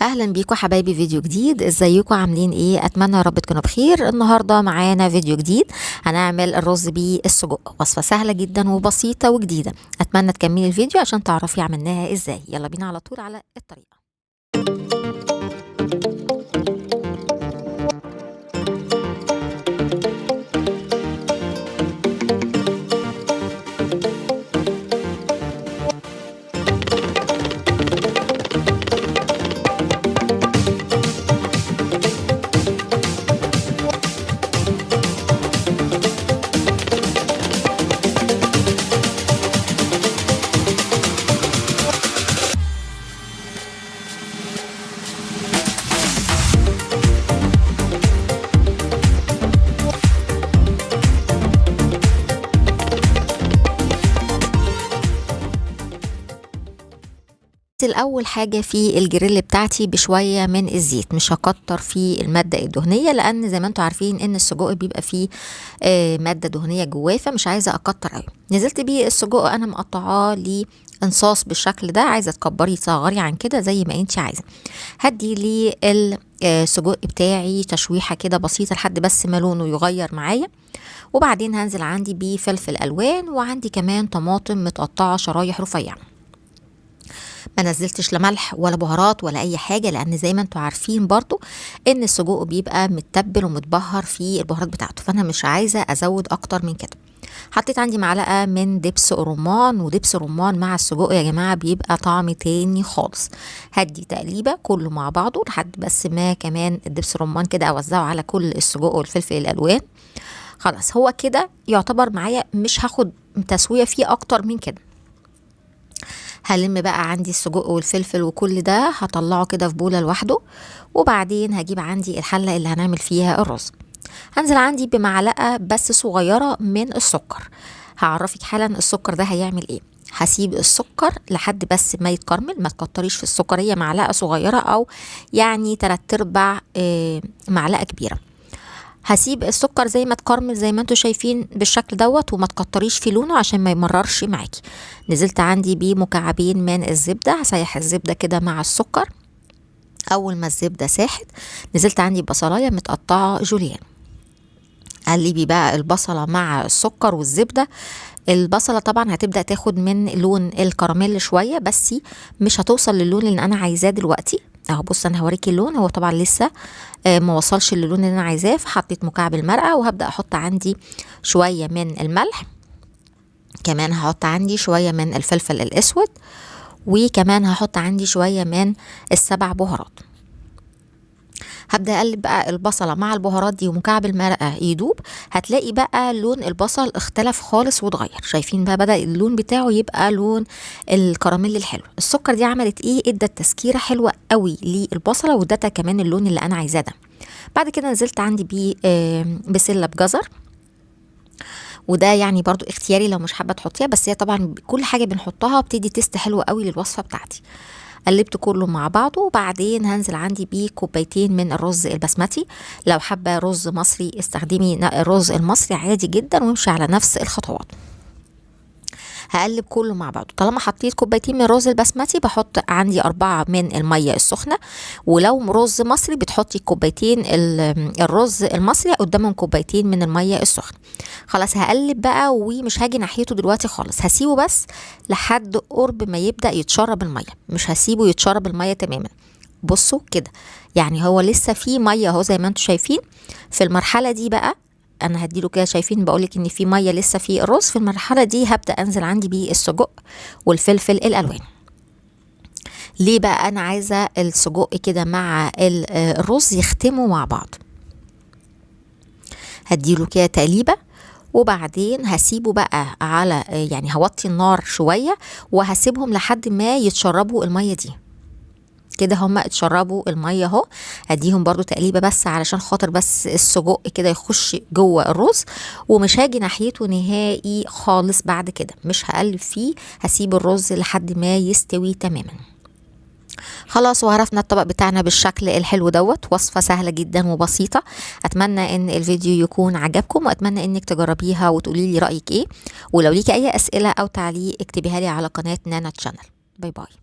اهلا بيكم حبايبي، فيديو جديد. ازيكم عاملين ايه؟ اتمنى يا رب تكونوا بخير. النهارده معانا فيديو جديد، هنعمل الرز بالسجق. وصفه سهله جدا وبسيطه وجديده. اتمنى تكملي الفيديو عشان تعرفي عملناها ازاي. يلا بينا على طول على الطريقه. الاول حاجه في الجريل بتاعتي بشويه من الزيت، مش هكتر في الماده الدهنيه لان زي ما انتم عارفين ان السجق بيبقى فيه ماده دهنيه جواه، فمش عايزه اكتر قوي. نزلت بيه السجق انا مقطعاه لانصاص بالشكل ده، عايزه تكبري تصغري عن كده زي ما انت عايزه. هدي لي السجق بتاعي تشويحه كده بسيطه لحد بس ما لونه يغير معايا، وبعدين هنزل عندي بفلفل الوان، وعندي كمان طماطم متقطعه شرايح رفيعه. ما نزلتش لا ملح ولا بهارات ولا اي حاجه، لان زي ما انتوا عارفين برضو ان السجق بيبقى متبل ومتبهر في البهارات بتاعته، فانا مش عايزه ازود اكتر من كده. حطيت عندي معلقه من دبس رمان، ودبس رمان مع السجق يا جماعه بيبقى طعم تاني خالص. هدي تقليبه كله مع بعضه لحد بس ما كمان الدبس رمان كده اوزعه على كل السجق والفلفل الالوان. خلاص هو كده يعتبر معايا، مش هاخد تسويه فيه اكتر من كده. هلم بقى عندي السجق والفلفل وكل ده هطلعه كده في بوله لوحده، وبعدين هجيب عندي الحله اللي هنعمل فيها الرز. هنزل عندي بمعلقه بس صغيره من السكر. هعرفك حالا السكر ده هيعمل ايه. هسيب السكر لحد بس ما يتكرمل، ما تكتريش في السكر، هي معلقه صغيره او يعني 3/4 معلقه كبيره. هسيب السكر زي ما تكرمل زي ما انتوا شايفين بالشكل دوت، وما تكتريش في لونه عشان ما يمررش معاكي. نزلت عندي بمكعبين من الزبده، هسيح الزبده كده مع السكر. اول ما الزبده ساحت نزلت عندي ببصلايه متقطعه جوليان. قلبي بقى البصله مع السكر والزبده. البصله طبعا هتبدا تاخد من لون الكراميل شويه، بس مش هتوصل للون اللي انا عايزاه دلوقتي. اهو بص انا هوريكي اللون، هو طبعا لسه ما وصلش للون اللي انا عايزاه. فحطيت مكعب المرقه، وهبدا احط عندي شويه من الملح، كمان هحط عندي شويه من الفلفل الاسود، وكمان هحط عندي شويه من السبع بهارات. هبدا اقلب بقى البصله مع البهارات دي ومكعب المرقه يدوب. هتلاقي بقى لون البصل اختلف خالص واتغير، شايفين بقى بدا اللون بتاعه يبقى لون الكراميل الحلو. السكر دي عملت ايه؟ ادت تسكيره حلوه قوي للبصله، وادتها كمان اللون اللي انا عايزاه ده. بعد كده نزلت عندي بيه بسله بجزر، وده يعني برضو اختياري لو مش حابه تحطيها، بس هي طبعا كل حاجه بنحطها بتدي تيست حلو قوي للوصفه بتاعتي. قلبت كله مع بعضه، وبعدين هنزل عندي بيه كوبايتين من الرز البسمتي. لو حابه رز مصري استخدمي الرز المصري عادي جدا، وامشي على نفس الخطوات. هقلب كله مع بعضه. طالما حطيت كوبايتين من الرز البسمتي بحط عندي 4 من الميه السخنه، ولو رز مصري بتحطي كوبايتين الرز المصري قدامهم كوبايتين من الميه السخنه. خلاص هقلب بقى، ومش هاجي ناحيته دلوقتي خالص، هسيبه بس لحد قرب ما يبدا يتشرب الميه، مش هسيبه يتشرب الميه تماما. بصوا كده، يعني هو لسه فيه ميه اهو زي ما انتم شايفين. في المرحله دي بقى انا هديله كده، شايفين بقولك ان في ميه لسه في الرز. في المرحله دي هبدا انزل عندي بيه السجق والفلفل الالوان. ليه بقى انا عايزه السجق كده مع الرز يختموا مع بعض. هديله كده تقليبه، وبعدين هسيبه بقى على يعني هوطي النار شويه، وهسيبهم لحد ما يتشربوا الميه دي. كده هما اتشربوا الميه اهو. هديهم برضو تقليبه بس علشان خاطر بس السجق كده يخش جوه الرز، ومش هاجي ناحيته نهائي خالص. بعد كده مش هقلب فيه، هسيب الرز لحد ما يستوي تماما. خلاص وعرفنا الطبق بتاعنا بالشكل الحلو دوت. وصفة سهلة جدا وبسيطة. اتمنى ان الفيديو يكون عجبكم، واتمنى انك تجربيها وتقولي لي رأيك ايه. ولو ليكي اي اسئلة او تعليق اكتبيها لي على قناة نانا تشانل. باي باي.